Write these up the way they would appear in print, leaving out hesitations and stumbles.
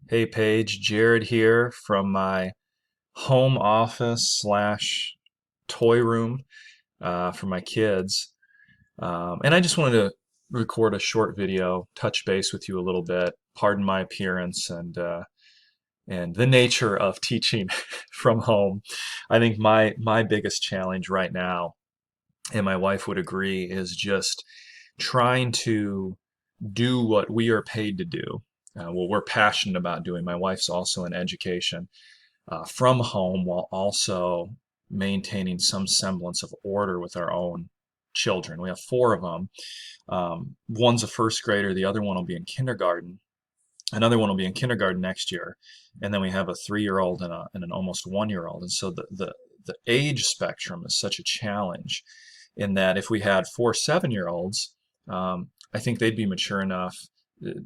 Hey Paige, Jared here from my home office slash toy room for my kids. And I just wanted to record a short video, touch base with you a little bit. Pardon my appearance and the nature of teaching from home. I think my biggest challenge right now, and my wife would agree, is just trying to do what we are paid to do. What we're passionate about doing. My wife's also in education from home while also maintaining some semblance of order with our own children. We have four of them. One's a first grader, the other one will be in kindergarten. Another one will be in kindergarten next year, and then we have a 3-year-old and an almost 1-year-old. And so the age spectrum is such a challenge in that if we had four 7-year-olds, I think they'd be mature enough,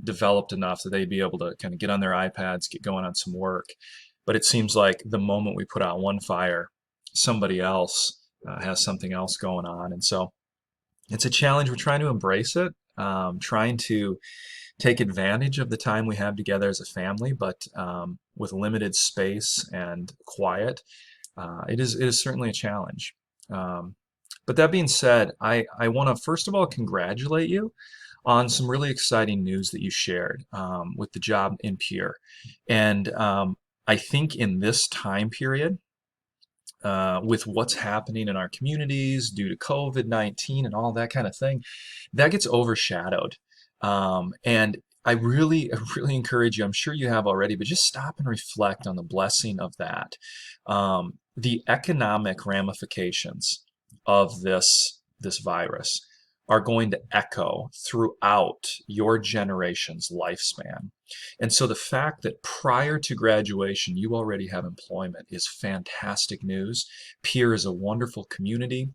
developed enough that they'd be able to kind of get on their iPads, get going on some work. But it seems like the moment we put out one fire, somebody else has something else going on. And so it's a challenge. We're trying to embrace it, trying to take advantage of the time we have together as a family, but with limited space and quiet, it is certainly a challenge. But that being said, I want to first of all congratulate you on some really exciting news that you shared with the job in Peer. And I think in this time period, with what's happening in our communities due to COVID-19 and all that kind of thing, that gets overshadowed. And I really encourage you, I'm sure you have already, but just stop and reflect on the blessing of that. The economic ramifications of this virus are going to echo throughout your generation's lifespan. And so the fact that prior to graduation you already have employment is fantastic news. Peer is a wonderful community.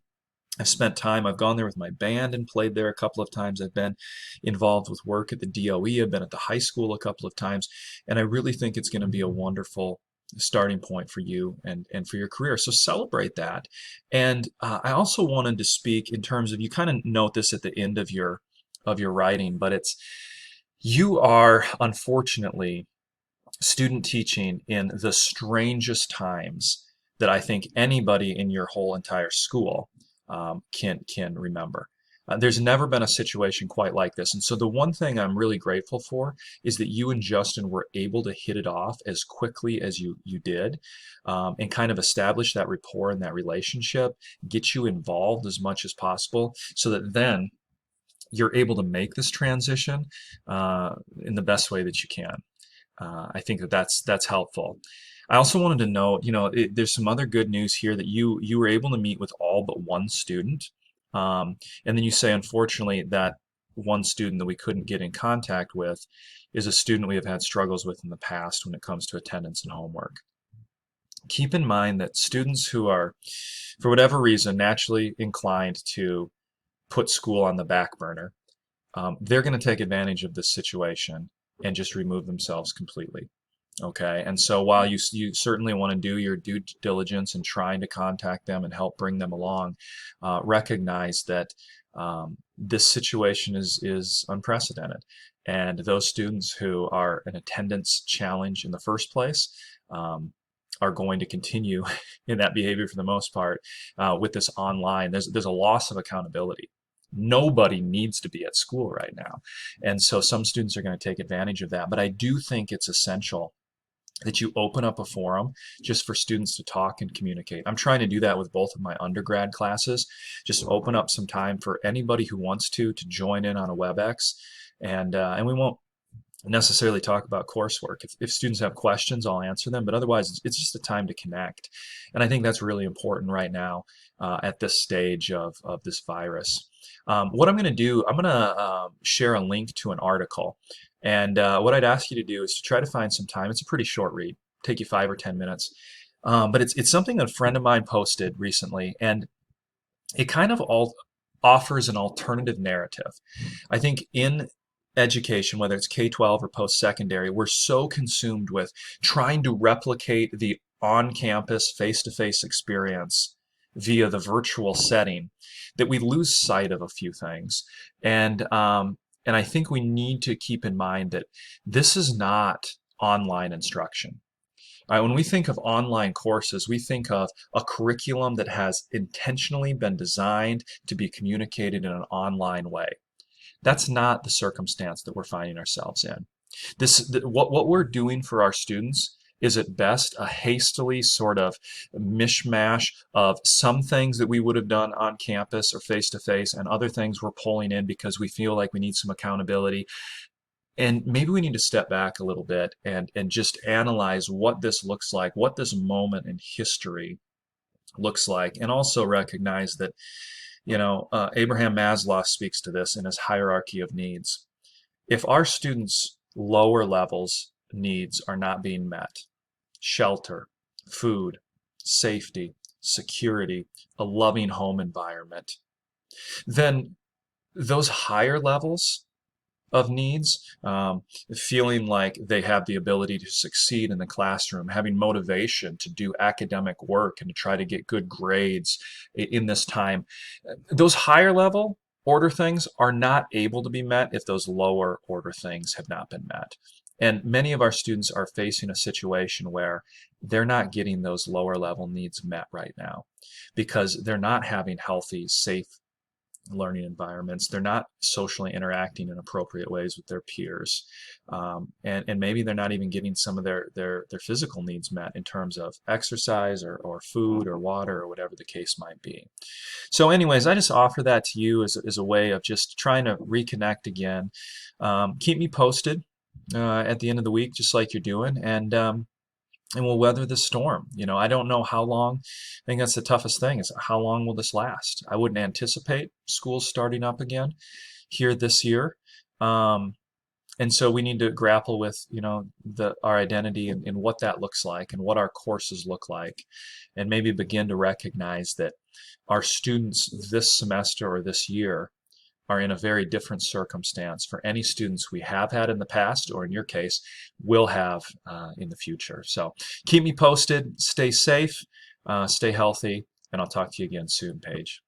I've gone there with my band and played there a couple of times. I've been involved with work at the DOE. I've been at the high school a couple of times. And I really think it's going to be a wonderful starting point for you and for your career. So celebrate that. And I also wanted to speak in terms of, you kind of note this at the end of your writing, but it's, you are unfortunately student teaching in the strangest times that I think anybody in your whole entire school can remember. There's never been a situation quite like this. And so the one thing I'm really grateful for is that you and Justin were able to hit it off as quickly as you did, and kind of establish that rapport and that relationship, get you involved as much as possible so that then you're able to make this transition in the best way that you can. I think that's helpful. I also wanted to note, there's some other good news here that you were able to meet with all but one student, and then you say, unfortunately, that one student that we couldn't get in contact with is a student we have had struggles with in the past when it comes to attendance and homework. Keep in mind that students who are, for whatever reason, naturally inclined to put school on the back burner, they're going to take advantage of this situation and just remove themselves completely. Okay, and so while you certainly want to do your due diligence in trying to contact them and help bring them along, recognize that this situation is unprecedented, and those students who are an attendance challenge in the first place are going to continue in that behavior for the most part with this online. There's a loss of accountability. Nobody needs to be at school right now, and so some students are going to take advantage of that. But I do think it's essential that you open up a forum just for students to talk and communicate. I'm trying to do that with both of my undergrad classes. Just open up some time for anybody who wants to join in on a WebEx, and we won't necessarily talk about coursework. If students have questions, I'll answer them, but otherwise it's just a time to connect. And I think that's really important right now at this stage of this virus. What I'm going to do, I'm going to share a link to an article. And what I'd ask you to do is to try to find some time. It's a pretty short read, take you 5 or 10 minutes. But it's something that a friend of mine posted recently, and it kind of offers an alternative narrative. I think in education, whether it's K-12 or post-secondary, we're so consumed with trying to replicate the on-campus, face-to-face experience via the virtual setting that we lose sight of a few things. And I think we need to keep in mind that this is not online instruction. All right, when we think of online courses, we think of a curriculum that has intentionally been designed to be communicated in an online way. That's not the circumstance that we're finding ourselves in. What we're doing for our students is at best a hastily sort of mishmash of some things that we would have done on campus or face to face, and other things we're pulling in because we feel like we need some accountability. And maybe we need to step back a little bit and just analyze what this looks like, what this moment in history looks like, and also recognize that, Abraham Maslow speaks to this in his hierarchy of needs. If our students' lower levels needs are not being met, shelter, food, safety, security, a loving home environment, then those higher levels of needs, feeling like they have the ability to succeed in the classroom, having motivation to do academic work and to try to get good grades in this time. Those higher level order things are not able to be met if those lower order things have not been met. And many of our students are facing a situation where they're not getting those lower level needs met right now because they're not having healthy, safe learning environments. They're not socially interacting in appropriate ways with their peers. And maybe they're not even getting some of their physical needs met in terms of exercise or food or water or whatever the case might be. So anyways, I just offer that to you as a way of just trying to reconnect again. Keep me posted at the end of the week, just like you're doing. And we'll weather the storm. I don't know how long. I think that's the toughest thing is how long will this last? I wouldn't anticipate schools starting up again here this year. And so we need to grapple with, our identity and what that looks like and what our courses look like, and maybe begin to recognize that our students this semester or this year are in a very different circumstance for any students we have had in the past, or in your case, will have in the future. So keep me posted, stay safe, stay healthy, and I'll talk to you again soon, Paige.